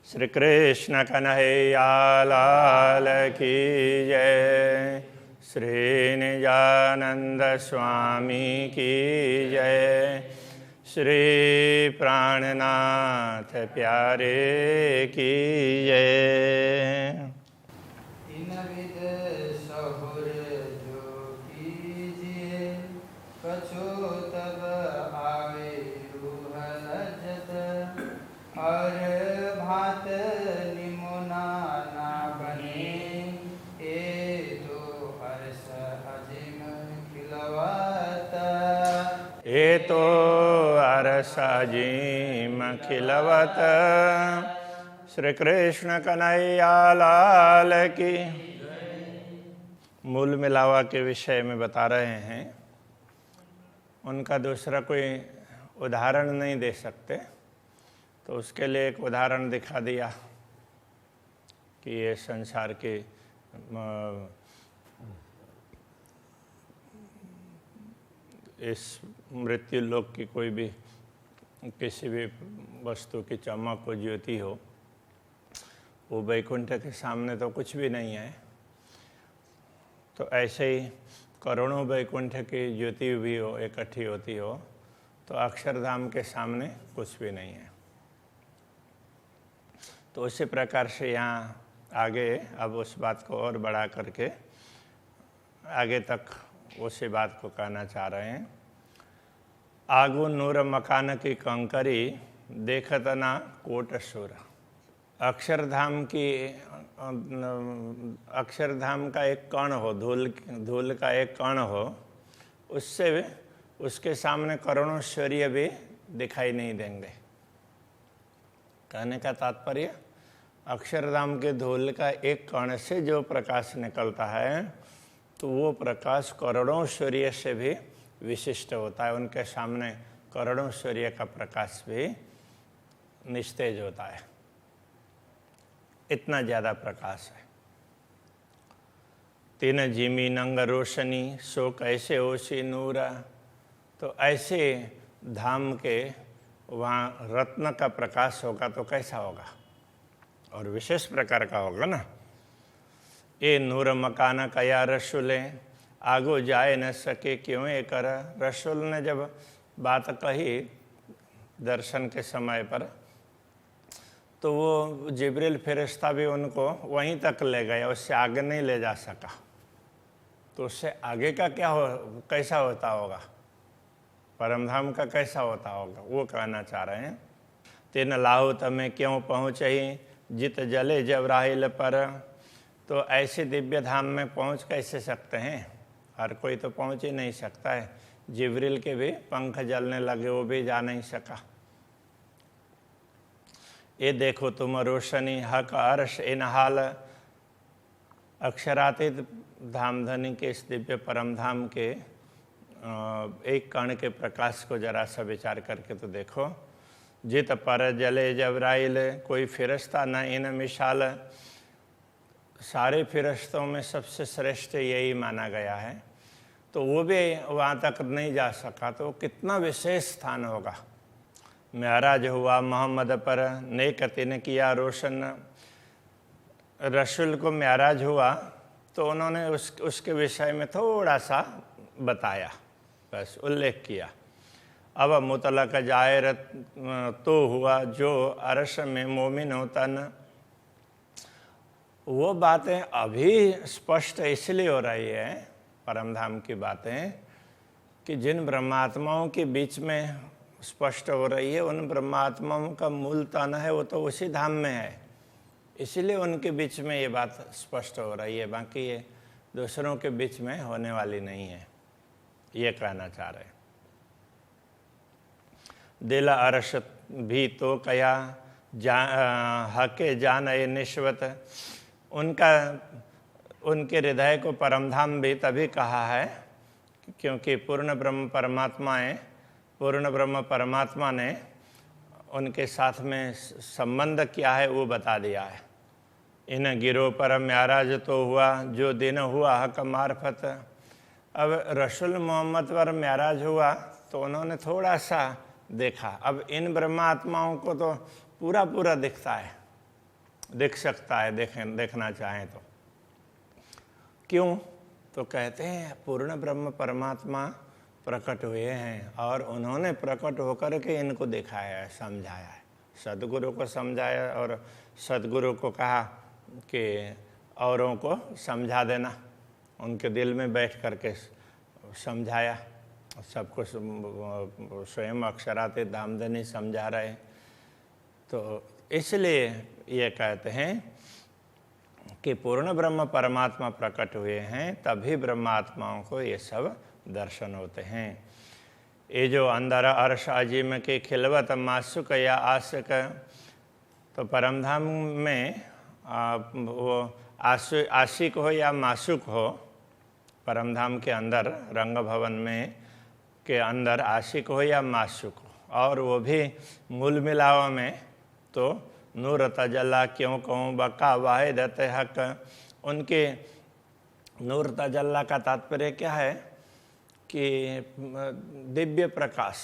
श्री कृष्ण कन्हैया लाल की जय। श्री निजानंद स्वामी की जय। श्री प्राणनाथ प्यारे की जय। इन विद सहुर जो कीजिए, कछु तब आवे रूह लज्जत। और भात निमुना ना बने, ए तो हर्ष अजिम खिलवत। ये तो अरसाजीम खिलवत। श्री कृष्ण कन्हैया लाल की। मूल मिलावा के विषय में बता रहे हैं। उनका दूसरा कोई उदाहरण नहीं दे सकते, तो उसके लिए एक उदाहरण दिखा दिया कि ये संसार के इस मृत्यु लोक की कोई भी किसी भी वस्तु की चमक को ज्योति हो, वो वैकुंठ के सामने तो कुछ भी नहीं है। तो ऐसे ही करोड़ों वैकुंठ की ज्योति भी हो, इकट्ठी होती हो, तो अक्षरधाम के सामने कुछ भी नहीं है। तो उसी प्रकार से यहाँ आगे अब उस बात को और बढ़ा करके आगे तक उसी बात को कहना चाह रहे हैं। आगु नूर मकान की कंकरी, देखत ना कोट सुर। अक्षरधाम का एक कण हो, धूल का एक कण हो, उससे उसके सामने करोड़ों सूर्य भी दिखाई नहीं देंगे। कहने का तात्पर्य, अक्षरधाम के धूल का एक कण से जो प्रकाश निकलता है, तो वो प्रकाश करोड़ों सूर्य से भी विशिष्ट होता है। उनके सामने करोड़ों सूर्य का प्रकाश भी निस्तेज होता है, इतना ज़्यादा प्रकाश है। तीन जिमी नंग रोशनी, सो कैसे ओसी नूरा। तो ऐसे धाम के वहाँ रत्न का प्रकाश होगा तो कैसा होगा, और विशेष प्रकार का होगा ना। ए नूर मकान कया रसुले, आगो जाए न सके क्यों ये कर। रसूल ने जब बात कही दर्शन के समय पर, तो वो जिब्रील फरिश्ता भी उनको वहीं तक ले गया, उससे आगे नहीं ले जा सका। तो उससे आगे का क्या हो, कैसा होता होगा, परमधाम का कैसा होता होगा, वो कहना चाह रहे हैं। तीन लाहु तमें क्यों पहुँचही, जित जले जब राहिल पर। तो ऐसे दिव्य धाम में पहुँच कैसे सकते हैं, हर कोई तो पहुँच ही नहीं सकता है। जिब्रील के भी पंख जलने लगे, वो भी जा नहीं सका। ये देखो तुम रोशनी हक अर्श इन हाल। अक्षरातीत धामधनी के इस दिव्य परम धाम के एक कण के प्रकाश को जरा सा विचार करके तो देखो। जित पर जले जबराइल, कोई फिरस्ता न इन मिसाल। सारे फिरस्तों में सबसे श्रेष्ठ यही माना गया है, तो वो भी वहाँ तक नहीं जा सका, तो कितना विशेष स्थान होगा। मेराज हुआ मोहम्मद पर, नेकति ने किया रोशन। रसूल को मेराज हुआ तो उन्होंने उसके विषय में थोड़ा सा बताया, बस उल्लेख किया। अब मुतलक जाहिर तो हुआ, जो अरश में मोमिन होतन। वो बातें अभी स्पष्ट इसलिए हो रही है, परमधाम की बातें, कि जिन ब्रह्मात्माओं के बीच में स्पष्ट हो रही है, उन ब्रह्मात्माओं का मूल तन है वो तो उसी धाम में है, इसलिए उनके बीच में ये बात स्पष्ट हो रही है। बाकी ये दूसरों के बीच में होने वाली नहीं है, ये कहना चाह रहे हैं। दिल अरश भी तो कया, हके जान ए निश्वत। उनके हृदय को परमधाम भी तभी कहा है क्योंकि पूर्ण ब्रह्म परमात्मा ने उनके साथ में संबंध क्या है वो बता दिया है। इन गिरो पर म्याराज तो हुआ, जो दिन हुआ हक मार्फत। अब रसूल मोहम्मद पर म्याराज हुआ तो उन्होंने थोड़ा सा देखा। अब इन ब्रह्मात्माओं को तो पूरा दिखता है, दिख सकता है, देखना चाहें तो। क्यों? तो कहते हैं पूर्ण ब्रह्म परमात्मा प्रकट हुए हैं और उन्होंने प्रकट होकर के इनको दिखाया है, समझाया है। सद्गुरु को समझाया और सद्गुरु को कहा कि औरों को समझा देना, उनके दिल में बैठ करके समझाया। सबको स्वयं अक्षरातीत धामधनी समझा रहे। तो इसलिए ये कहते हैं कि पूर्ण ब्रह्म परमात्मा प्रकट हुए हैं, तभी ब्रह्मात्माओं को ये सब दर्शन होते हैं। ये जो अंदर अर्श अजीम के खिलवत मासुक या आशिक, तो परमधाम में वो आशिक हो या मासुक हो, परमधाम के अंदर रंग भवन में के अंदर आशिक हो या मासुक हो, और वो भी मूल मिलावा में तो नूर तजल्ला क्यों कहूँ बका वाहिदत हक। उनके नूर तजल्ला का तात्पर्य क्या है कि दिव्य प्रकाश।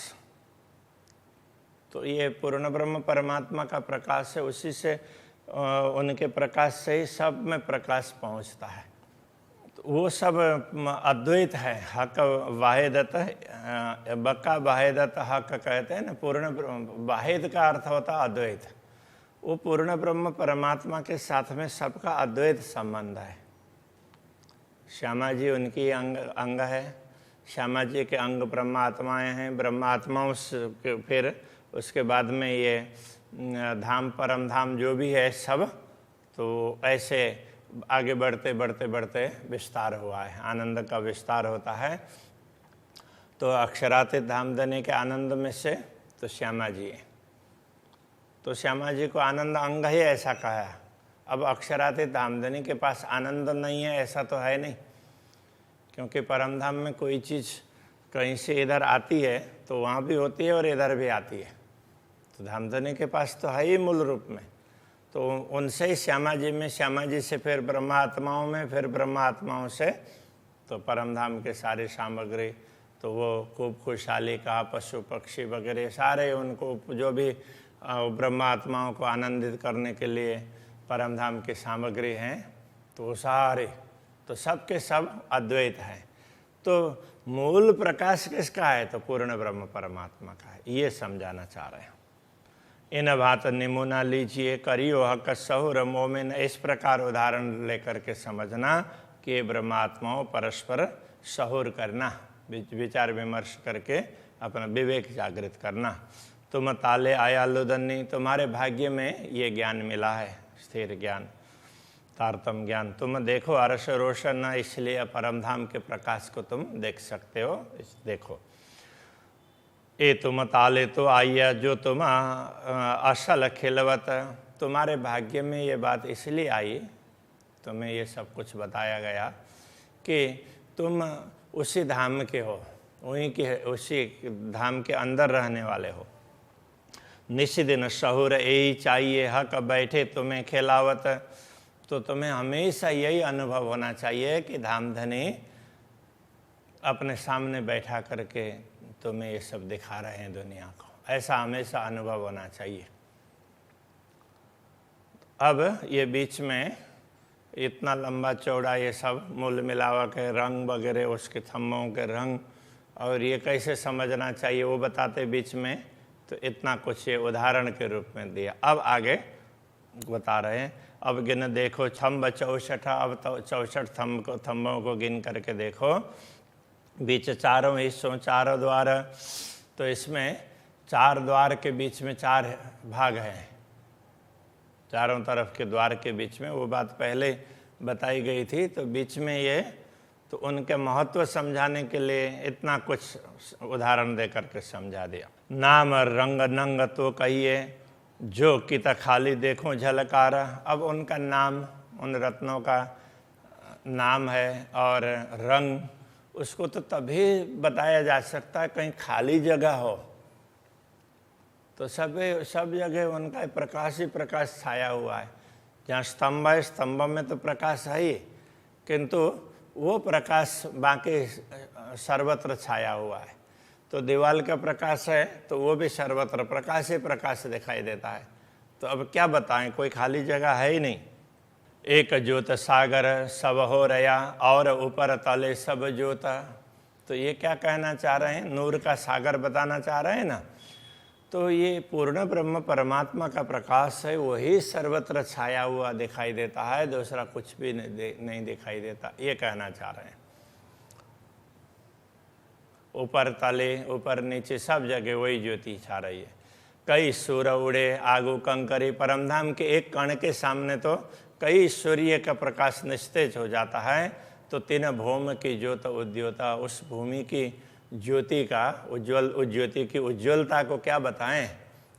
तो ये पूर्ण ब्रह्म परमात्मा का प्रकाश है, उसी से उनके प्रकाश से ही सब में प्रकाश पहुंचता है। तो वो सब अद्वैत है। हक वाहिदत, बका वाहिदत हक कहते हैं ना। पूर्ण वाहिद का अर्थ होता है अद्वैत। वो पूर्ण ब्रह्म परमात्मा के साथ में सबका अद्वैत संबंध है। श्यामा जी उनकी अंग है, श्यामा जी के अंग ब्रह्मात्माएं हैं। ब्रह्मात्माओं से फिर उसके बाद में ये धाम परम धाम जो भी है सब, तो ऐसे आगे बढ़ते बढ़ते बढ़ते विस्तार हुआ है, आनंद का विस्तार होता है। तो अक्षरातीत धामधनी के आनंद में से तो श्यामा जी है। तो श्यामा जी को आनंद अंग ही ऐसा कहा। अब अक्षरातीत धामधनी के पास आनंद नहीं है ऐसा तो है नहीं, क्योंकि परमधाम में कोई चीज़ कहीं से इधर आती है तो वहाँ भी होती है और इधर भी आती है। तो धामधनी के पास तो है ही मूल रूप में। तो उनसे ही श्यामा जी में, श्यामा जी से फिर ब्रह्मात्माओं में, फिर ब्रह्मात्माओं से तो परमधाम के सारी सामग्री, तो वो खूब खुशहाली का पशु पक्षी वगैरह सारे उनको जो भी ब्रह्मात्माओं को आनंदित करने के लिए परमधाम की सामग्री हैं, तो वो सारे तो सब के सब अद्वैत है। तो मूल प्रकाश किसका है? तो पूर्ण ब्रह्म परमात्मा का है। ये समझाना चाह रहे हैं। इन बात नमूना लीजिए, करियो हक सहुर मोमिन। इस प्रकार उदाहरण लेकर के समझना कि ब्रह्मात्माओं परस्पर सहुर करना, विचार विमर्श करके अपना विवेक जागृत करना। तुम ताले आया लुदन्नी, तुम्हारे भाग्य में ये ज्ञान मिला है, स्थिर ज्ञान, तारतम ज्ञान। तुम देखो अर्श रोशन, इसलिए परमधाम के प्रकाश को तुम देख सकते हो। देखो ये तुम ताले तो आइया जो तुम असल खिलवत, तुम्हारे भाग्य में ये बात इसलिए आई, तुम्हें ये सब कुछ बताया गया कि तुम उसी धाम के हो, वहीं के उसी धाम के अंदर रहने वाले हो। निशिदिन शहुर यही चाहिए, हक बैठे तुम्हें खिलावत। तो तुम्हें हमेशा यही अनुभव होना चाहिए कि धामधनी अपने सामने बैठा करके तुम्हें ये सब दिखा रहे हैं दुनिया को, ऐसा हमेशा अनुभव होना चाहिए। अब ये बीच में इतना लंबा चौड़ा ये सब मूल मिलावा के रंग वगैरह, उसके थम्बों के रंग, और ये कैसे समझना चाहिए वो बताते बीच में। तो इतना कुछ ये उदाहरण के रूप में दिया। अब आगे बता रहे हैं, अब गिन देखो थम्ब 64। अब तो 64 थम्बों को गिन करके देखो। बीच चारों हिस्सों, चारों द्वार, तो इसमें 4 द्वार के बीच में 4 भाग हैं। चारों तरफ के द्वार के बीच में वो बात पहले बताई गई थी। तो बीच में ये तो उनके महत्व समझाने के लिए इतना कुछ उदाहरण दे करके समझा दिया। नाम रंग नंग तो कहिए, जो कित खाली देखो झलकार। अब उनका नाम, उन रत्नों का नाम है, और रंग उसको तो तभी बताया जा सकता है कहीं खाली जगह हो। तो सब जगह उनका प्रकाश ही प्रकाश छाया हुआ है। जहाँ स्तंभ है, स्तंभ में तो प्रकाश है ही, किंतु वो प्रकाश बाकी सर्वत्र छाया हुआ है। तो दीवाल का प्रकाश है तो वो भी सर्वत्र प्रकाश ही प्रकाश दिखाई देता है। तो अब क्या बताएं, कोई खाली जगह है ही नहीं। एक ज्योत सागर सब हो रया और ऊपर तले सब ज्योत। तो ये क्या कहना चाह रहे हैं, नूर का सागर बताना चाह रहे हैं ना। तो ये पूर्ण ब्रह्म परमात्मा का प्रकाश है, वही सर्वत्र छाया हुआ दिखाई देता है, दूसरा कुछ भी नहीं दिखाई देता, ये कहना चाह रहे हैं। ऊपर तले ऊपर नीचे सब जगह वही ज्योति छा रही है। कई सूर उड़े आगू कंकरी, परमधाम के एक कण के सामने तो कई सूर्य का प्रकाश निस्तेज हो जाता है। तो तीन भौम की ज्योत उद्योता, उस भूमि की ज्योति का उस ज्योति की उज्ज्वलता को क्या बताएं,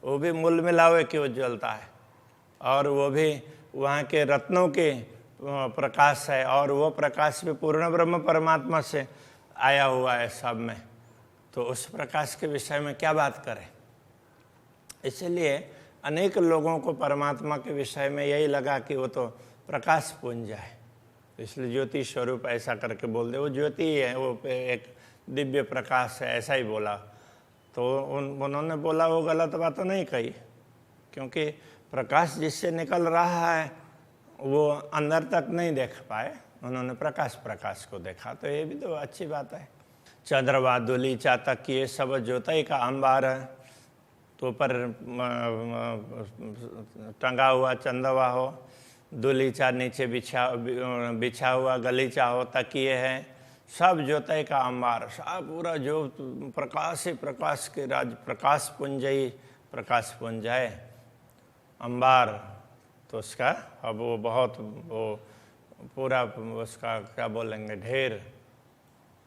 वो भी मूल मिलावे की उज्ज्वलता है, और वो भी वहाँ के रत्नों के प्रकाश है, और वो प्रकाश भी पूर्ण ब्रह्म परमात्मा से आया हुआ है सब में। तो उस प्रकाश के विषय में क्या बात करें। इसलिए अनेक लोगों को परमात्मा के विषय में यही लगा कि वो तो प्रकाश पुंज है, इसलिए ज्योति स्वरूप ऐसा करके बोल दे, वो ज्योति है, वो एक दिव्य प्रकाश है, ऐसा ही बोला। तो उन्होंने बोला वो गलत बात तो नहीं कही, क्योंकि प्रकाश जिससे निकल रहा है वो अंदर तक नहीं देख पाए, उन्होंने प्रकाश को देखा, तो ये भी तो अच्छी बात है। चंद्रवा दुलीचा तक ये सब ज्योति का अंबार है, तो ऊपर टंगा हुआ चंदवा हो, दुलीचा नीचे बिछा हुआ गलीचा हो, तकिए है, सब ज्योति का अंबार, सब पूरा जो प्रकाश ही प्रकाश के राज, प्रकाश पुंज है अंबार। तो उसका अब वो बहुत वो पूरा उसका क्या बोलेंगे ढेर,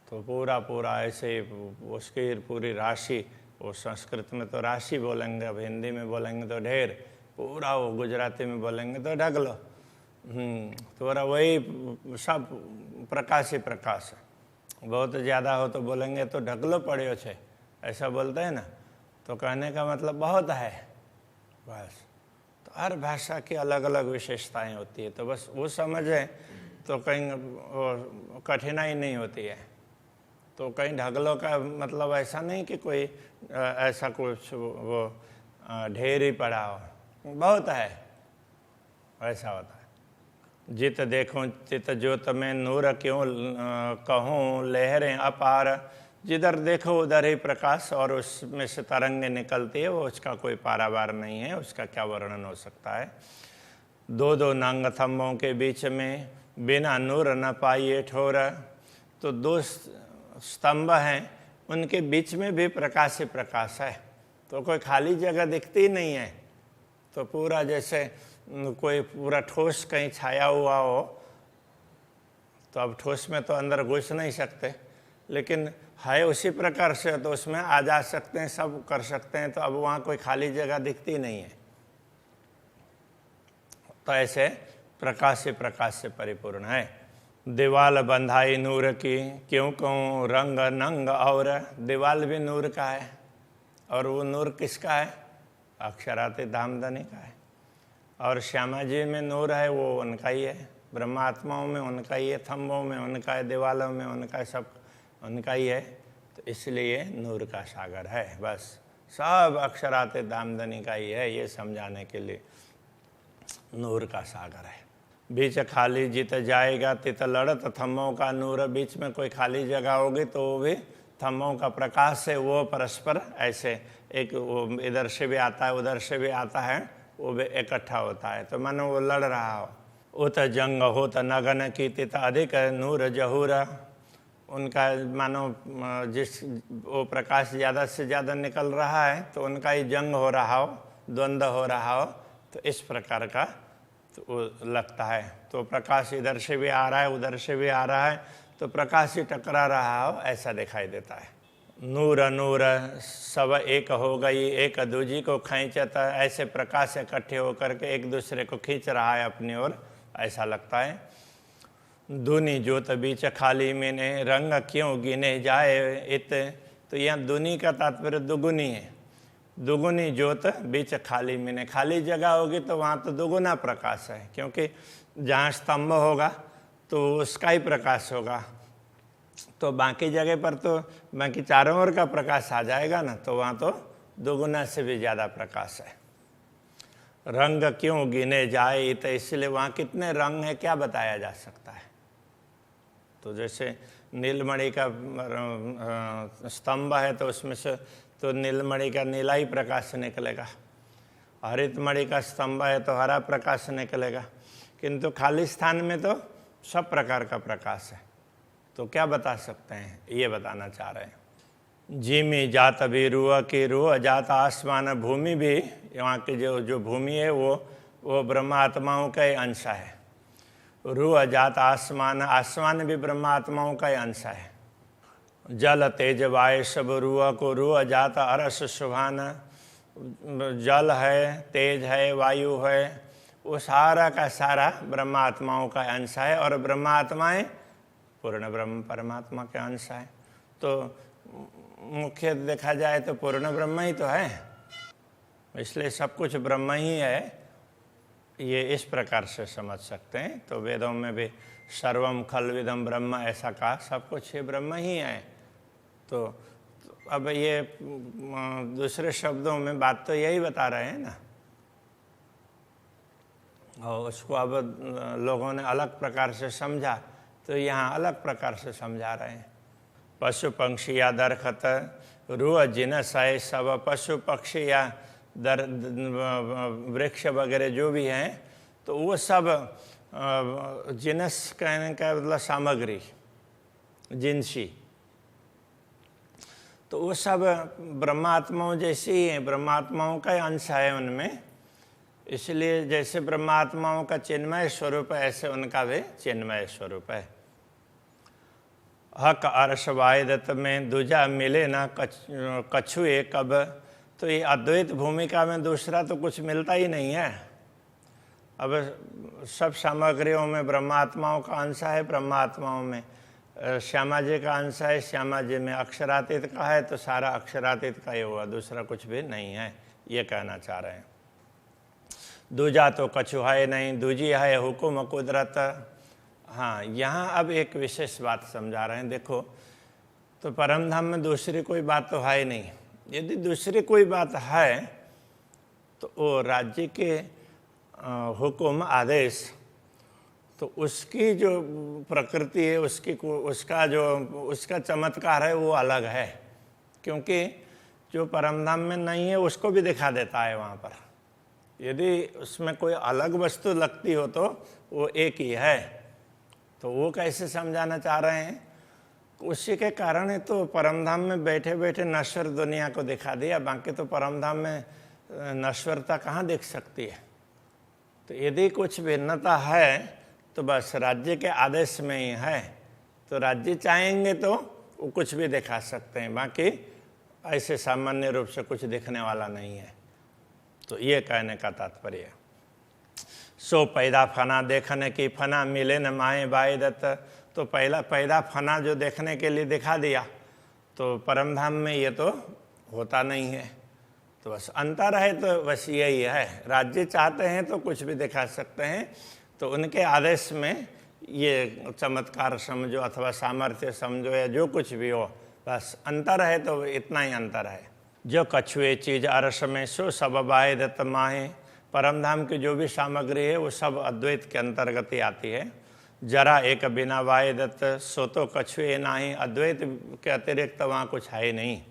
तो पूरा ऐसे उसकी पूरी राशि, वो संस्कृत में तो राशि बोलेंगे, अब हिंदी में बोलेंगे तो ढेर, पूरा वो गुजराती में बोलेंगे तो ढगलो। तो वही सब प्रकाश ही प्रकाश है। बहुत ज़्यादा हो तो बोलेंगे तो ढगलो पड़े छे, ऐसा बोलते हैं ना, तो कहने का मतलब बहुत है बस। तो हर भाषा की अलग अलग विशेषताएं होती है, तो बस वो समझें तो कहीं कठिनाई नहीं होती है। तो कहीं ढगलों का मतलब ऐसा नहीं कि कोई ऐसा कुछ वो ढेर ही पड़ा हो, बहुत है, ऐसा होता है। जित देखूं चित ज्योत में नूर क्यों कहूँ लहरें अपार, जिधर देखो उधर ही प्रकाश और उसमें से तरंगे निकलती है, वो उसका कोई पारावार नहीं है, उसका क्या वर्णन हो सकता है। दो नंग थम्बों के बीच में बिना नूर न पाइए ठोर, तो दो स्तंभ हैं, उनके बीच में भी प्रकाश ही प्रकाश है, तो कोई खाली जगह दिखती नहीं है। तो पूरा जैसे कोई पूरा ठोस कहीं छाया हुआ हो, तो अब ठोस में तो अंदर घुस नहीं सकते, लेकिन है उसी प्रकार से, तो उसमें आ जा सकते हैं, सब कर सकते हैं, तो अब वहाँ कोई खाली जगह दिखती नहीं है। तो ऐसे प्रकाश ही प्रकाश से परिपूर्ण है। दीवाल बंधाई नूर की क्यों कहूँ रंग नंग, और दीवाल भी नूर का है, और वो नूर किसका है, अक्षराते धामधनी का है। और श्यामा जी में नूर है, वो उनका ही है, ब्रह्मात्माओं में उनका ही है, थम्बों में उनका है, दीवालों में उनका है, सब उनका ही है। तो इसलिए नूर का सागर है, बस सब अक्षराते धामधनी का ही है, ये समझाने के लिए नूर का सागर है। बीच खाली जित जाएगा तित लड़त थम्बों का नूर, बीच में कोई खाली जगह होगी तो वो भी थम्बों का प्रकाश है, वो परस्पर ऐसे एक वो इधर से भी आता है उधर से भी आता है, वो भी इकट्ठा होता है, तो मानो वो लड़ रहा हो। उत जंग हो त नगन की तित अधिक नूर जहूर, उनका मानो जिस वो प्रकाश ज़्यादा से ज़्यादा निकल रहा है तो उनका ही जंग हो रहा हो, द्वंद्व हो रहा हो, तो इस प्रकार का तो वो लगता है। तो प्रकाश इधर से भी आ रहा है उधर से भी आ रहा है, तो प्रकाश ही टकरा रहा हो ऐसा दिखाई देता है। नूर नूर सब एक हो गई एक दूजी को खींचता, ऐसे प्रकाश इकट्ठे होकर के एक दूसरे को खींच रहा है अपनी ओर, ऐसा लगता है। दूनी ज्योत बीच खाली मैंने रंग क्यों गिने जाए इत, तो यहाँ दूनी का तात्पर्य दुगुनी है। दुगुनी ज्योत बीच खाली मैंने, खाली जगह होगी तो वहाँ तो दुगुना प्रकाश है, क्योंकि जहाँ स्तंभ होगा तो उसका ही प्रकाश होगा, तो बाकी जगह पर तो बाकी चारों ओर का प्रकाश आ जाएगा ना, तो वहाँ तो दुगुना से भी ज़्यादा प्रकाश है। रंग क्यों गिने जाए, तो इसलिए वहाँ कितने रंग हैं क्या बताया जा सकता है। तो जैसे नीलमणि का स्तंभ है तो उसमें से तो नीलमणि का नीला ही प्रकाश निकलेगा, हरित मणि का स्तंभ है तो हरा प्रकाश निकलेगा, किंतु खाली स्थान में तो सब प्रकार का प्रकाश है। तो क्या बता सकते हैं, ये बताना चाह रहे हैं। जिमी जात भी रुआ की रुआ जात आसमान, भूमि भी यहाँ की जो भूमि है वो ब्रह्मात्माओं का ही अंश है। रुआ जात आसमान, आसमान भी ब्रह्मात्माओं का ही अंश है। जल तेज वायु सब रुआ को रुआ जात अरस सुभान, जल है, तेज है, वायु है, वो सारा का सारा ब्रह्मात्माओं का अंश है और ब्रह्मात्माएं पूर्ण ब्रह्म परमात्मा के अंश है। तो मुख्य देखा जाए तो पूर्ण ब्रह्म ही तो है, इसलिए सब कुछ ब्रह्म ही है, ये इस प्रकार से समझ सकते हैं। तो वेदों में भी सर्वम खल्विदम ब्रह्म ऐसा कहा, सब कुछ ये ब्रह्म ही है। तो अब ये दूसरे शब्दों में बात तो यही बता रहे हैं ना, और उसको अब लोगों ने अलग प्रकार से समझा, तो यहाँ अलग प्रकार से समझा रहे हैं। पशु पंक्षी या दरखत रुआ जिनस है, सब पशु पक्षी या वृक्ष वगैरह जो भी हैं, तो वो सब जिनस कहने का मतलब सामग्री, जिनसी, तो वो सब ब्रह्मात्माओं जैसे ही हैं, ब्रह्मात्माओं का अंश है उनमें। इसलिए जैसे ब्रह्मात्माओं का चिन्मय स्वरूप है, ऐसे उनका भी चिन्मय स्वरूप है। हक अर्श वायदत में दूजा मिले ना कछुए कब, तो ये अद्वैत भूमिका में दूसरा तो कुछ मिलता ही नहीं है। अब सब सामग्रियों में ब्रह्मात्माओं का अंश है, ब्रह्मात्माओं में श्यामा जी का अंश है, श्यामा जी में अक्षरातीत का है, तो सारा अक्षरातीत का ही हुआ, दूसरा कुछ भी नहीं है, ये कहना चाह रहे हैं। दूजा तो कछु है नहीं, दूजी है हुकुम कुदरत। हाँ, यहाँ अब एक विशेष बात समझा रहे हैं। देखो, तो परम धाम में दूसरी कोई बात तो है नहीं। यदि दूसरी कोई बात है तो वो राज्य के हुकुम आदेश, तो उसकी जो प्रकृति है, उसका चमत्कार है, वो अलग है, क्योंकि जो परमधाम में नहीं है उसको भी दिखा देता है वहाँ पर। यदि उसमें कोई अलग वस्तु लगती हो तो वो एक ही है, तो वो कैसे समझाना चाह रहे हैं। उसी के कारण है तो परमधाम में बैठे बैठे नश्वर दुनिया को दिखा दिया, बाकी तो परमधाम में नश्वरता कहाँ दिख सकती है। तो यदि कुछ भिन्नता है तो बस राज्य के आदेश में ही है, तो राज्य चाहेंगे तो वो कुछ भी दिखा सकते हैं, बाकी ऐसे सामान्य रूप से कुछ दिखने वाला नहीं है। तो ये कहने का तात्पर्य है। सो पैदा फना देखने की फना मिले न माए बायदत, तो पहला पैदा फना जो देखने के लिए दिखा दिया, तो परमधाम में ये तो होता नहीं है। तो बस अंतर है, तो बस यही है। राज्य चाहते हैं तो कुछ भी दिखा सकते हैं, तो उनके आदेश में ये चमत्कार समझो अथवा सामर्थ्य समझो या जो कुछ भी हो, बस अंतर है तो इतना ही अंतर है। जो कछुए चीज अरस में सो सब बायदत माहे, परमधाम की जो भी सामग्री है वो सब अद्वैत के अंतर्गत ही आती है। जरा एक बिना वायदत सो तो कछुए नाही, अद्वैत के अतिरिक्त वहाँ कुछ है ही नहीं।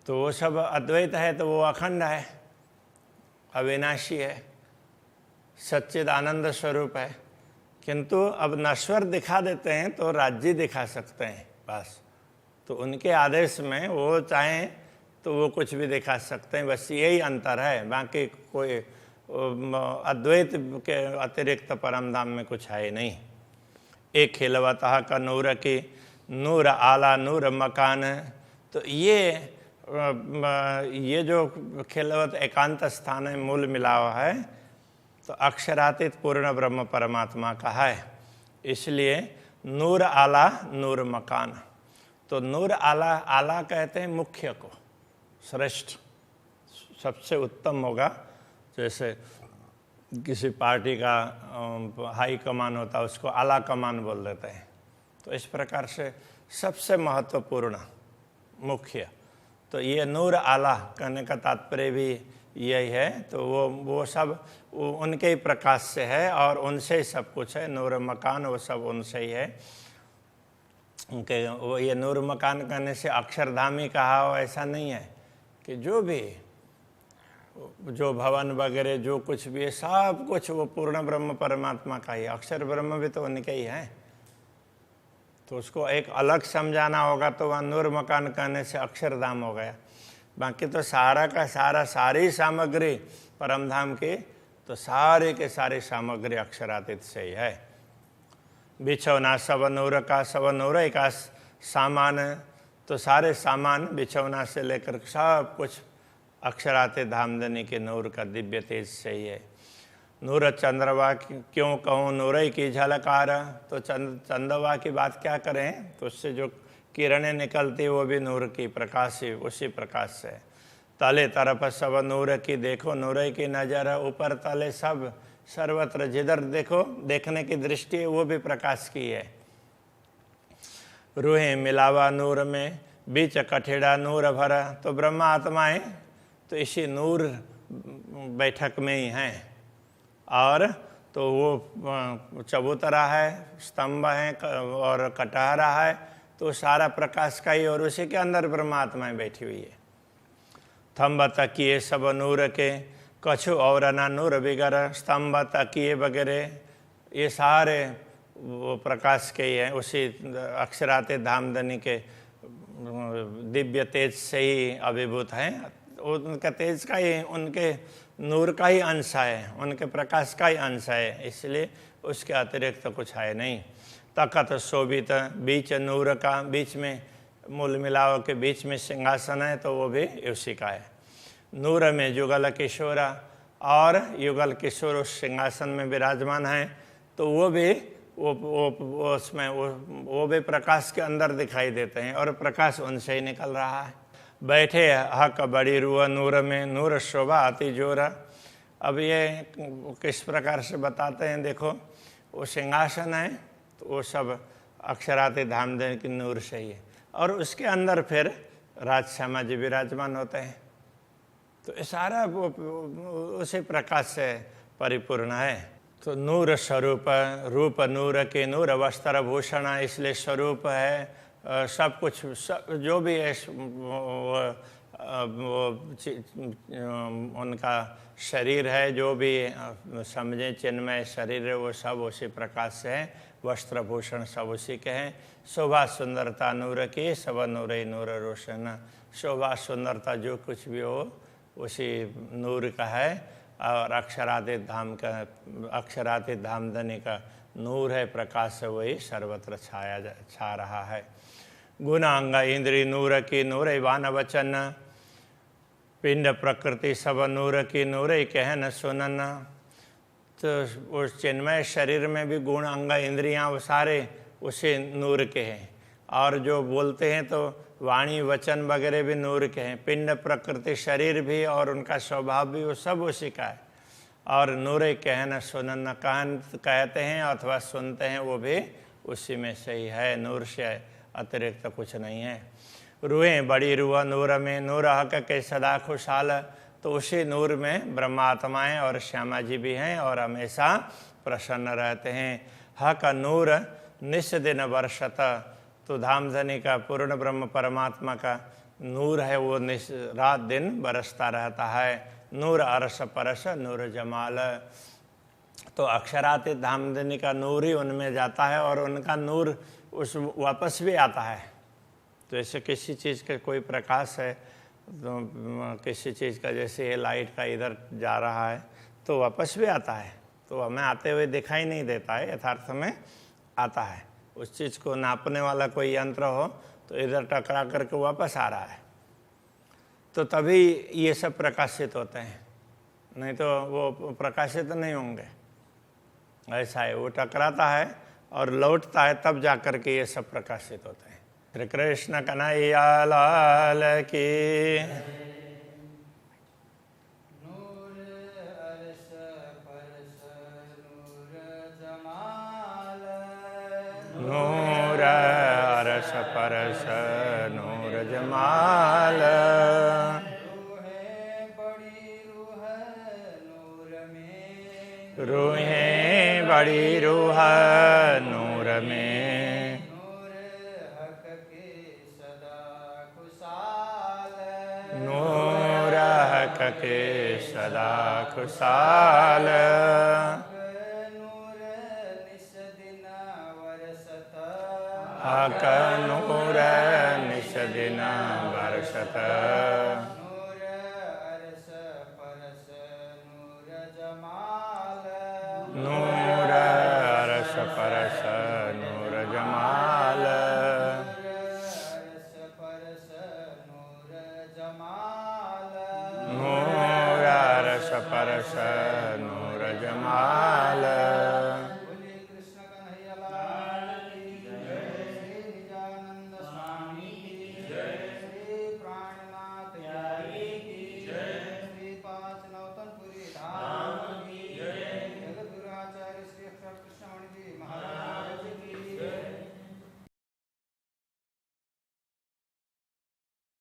तो वो सब अद्वैत है तो वो अखंड है, अविनाशी है, सच्चिद आनंद स्वरूप है। किंतु अब नश्वर दिखा देते हैं तो राज्य दिखा सकते हैं बस। तो उनके आदेश में वो चाहें तो वो कुछ भी दिखा सकते हैं, बस यही अंतर है। बाकी कोई अद्वैत के अतिरिक्त परमधाम में कुछ है नहीं। एक खिलवतः का नूर की नूर आला नूर मकान, तो ये जो खिलवत एकांत स्थान है, मूल मिला हुआ है, तो अक्षरातीत पूर्ण ब्रह्म परमात्मा का है। इसलिए नूर आला नूर मकान। तो नूर आला, आला कहते हैं मुख्य को, श्रेष्ठ, सबसे उत्तम होगा। जैसे किसी पार्टी का हाई कमान होता है, उसको आला कमान बोल देते हैं। तो इस प्रकार से सबसे महत्वपूर्ण, मुख्य। तो ये नूर आला कहने का तात्पर्य भी यही है। तो वो सब वो उनके ही प्रकाश से है और उनसे ही सब कुछ है। नूर मकान वो सब उनसे ही है। उनके वो ये नूर मकान कहने से अक्षरधाम ही कहा हो ऐसा नहीं है, कि जो भी जो भवन वगैरह जो कुछ भी है सब कुछ वो पूर्ण ब्रह्म परमात्मा का ही। अक्षर ब्रह्म भी तो उनके ही है। तो उसको एक अलग समझाना होगा तो वह नूर मकान कहने से अक्षरधाम हो गया। बाकी तो सारा का सारा सारी सामग्री परमधाम की, तो सारे के सारी सामग्री अक्षरातीत से ही है। बिछौना सब नूर का, सब नूर का सामान, तो सारे सामान बिछौना से लेकर सब कुछ अक्षरातीत धामधनी के नूर का दिव्य तेज से ही है। नूर चंद्रवा क्यों कहूँ नूर की झलकार, तो चंद्रवा की बात क्या करें, तो उससे जो किरणें निकलती वो भी नूर की प्रकाश ही, उसी प्रकाश से। तले तरफ सब नूर की देखो, नूर की नज़र ऊपर तले सब सर्वत्र जिधर देखो, देखने की दृष्टि है वो भी प्रकाश की है। रूहें मिलावा नूर में, बीच कठेड़ा नूर भरा, तो ब्रह्मा आत्माएं तो इसी नूर बैठक में ही हैं। और तो वो चबूतरा है, स्तंभ है और कटहरा है, तो सारा प्रकाश का ही, और उसी के अंदर ब्रह्मात्माएं बैठी हुई है। थम्ब तकिए सब नूर के, कछु और ना नूर बिगर, स्तंभ तकिए वगैरह ये सारे वो प्रकाश के ही हैं, उसी अक्षरातीत धामधनी के दिव्य तेज से ही अभिभूत हैं। उनका तेज का ही, उनके नूर का ही अंश है, उनके प्रकाश का ही अंश है, इसलिए उसके अतिरिक्त तो कुछ है नहीं। तखत शोभित बीच नूर का, बीच में मूल मिलाव के बीच में सिंहासन है, तो वो भी उसी का है। नूर में युगल किशोर, और युगल किशोर उस सिंहासन में विराजमान है, तो वो भी वो उसमें वो भी प्रकाश के अंदर दिखाई देते हैं, और प्रकाश उनसे ही निकल रहा है। बैठे हक बड़ी रुआ नूर में, नूर शोभा अति जोर। अब ये किस प्रकार से बताते हैं, देखो वो सिंहासन है तो वो सब अक्षरातीत धामधनी की नूर से ही है, और उसके अंदर फिर राजश्यामा जी विराजमान होते हैं। तो ये सारा उसी प्रकाश से परिपूर्ण है। तो नूर स्वरूप, रूप नूर के, नूर वस्त्र भूषण, इसलिए स्वरूप है सब कुछ, जो भी है उनका शरीर है, जो भी समझे चिन्मय शरीर है, वो सब उसी प्रकाश से है। वस्त्र भूषण सब उसी के हैं। शोभा सुंदरता नूर की, सब नूर ही नूर रोशन। शोभा सुंदरता जो कुछ भी हो उसी नूर का है, और अक्षरातीत धाम का, अक्षरातीत धामधनी का नूर है, प्रकाश है, वही सर्वत्र छा रहा है। गुणांग इंद्री नूर की, नूर वान वचन, पिंड प्रकृति सब नूर की, नूर कहन सुनन। तो उस चिन्मय शरीर में भी गुण अंग इंद्रियां वो सारे उसी नूर के हैं, और जो बोलते हैं तो वाणी वचन वगैरह भी नूर के हैं। पिंड प्रकृति शरीर भी और उनका स्वभाव भी वो सब उसी का है। और नूर कहन सुनन, कहन कहते हैं अथवा सुनते हैं, वो भी उसी में से ही है, नूर से अतिरिक्त तो कुछ नहीं है। रूहें बड़ी रुआ नूर में, नूर हक के सदा खुशहाल, तो उसी नूर में ब्रह्मात्माएं और श्यामा जी भी हैं और हमेशा प्रसन्न रहते हैं। हक नूर निस दिन वर्षत, तो धामधनी का पूर्ण ब्रह्म परमात्मा का नूर है, वो रात दिन बरसता रहता है। नूर अरस परस नूर जमाल, तो अक्षरातीत धामधनी का नूर ही उनमें जाता है, और उनका नूर उस वापस भी आता है। तो ऐसे किसी चीज़ का कोई प्रकाश है, तो किसी चीज़ का जैसे ये लाइट का इधर जा रहा है तो वापस भी आता है, तो हमें आते हुए दिखाई नहीं देता है, यथार्थ में आता है। उस चीज़ को नापने वाला कोई यंत्र हो तो इधर टकरा करके वापस आ रहा है, तो तभी ये सब प्रकाशित होते हैं, नहीं तो वो प्रकाशित नहीं होंगे। ऐसा है, वो टकराता है और लौटता है, तब जा कर के ये सब प्रकाशित होते हैं। श्री कृष्ण कन्हैया लाल की। नूर अरस परस नूर जमाल, नूर अरस परस नूर जमाल। रूहें बड़ी रूह रूहें बड़ी रूह नूर में, नूर हक के सदा खुशाल, नूर हक के सदा खुशाल, नूर निस दिन वरसत, हक नूर निश दिन बरसत, नूर अरस परस नूर जमाल, नूर अरस परस नूर जमाल, अरस परस नूर जमाल, नूर अरस परस नूर जमाल। बोलिए कृष्ण कन्हैया लाल की जय, श्री निजानंद स्वामी की जय, श्री प्राणनाथ प्यारी की जय, श्री पांच नौतनपुरी धाम की जय, जगद्गुरु आचार्य श्री अक्षर कृष्ण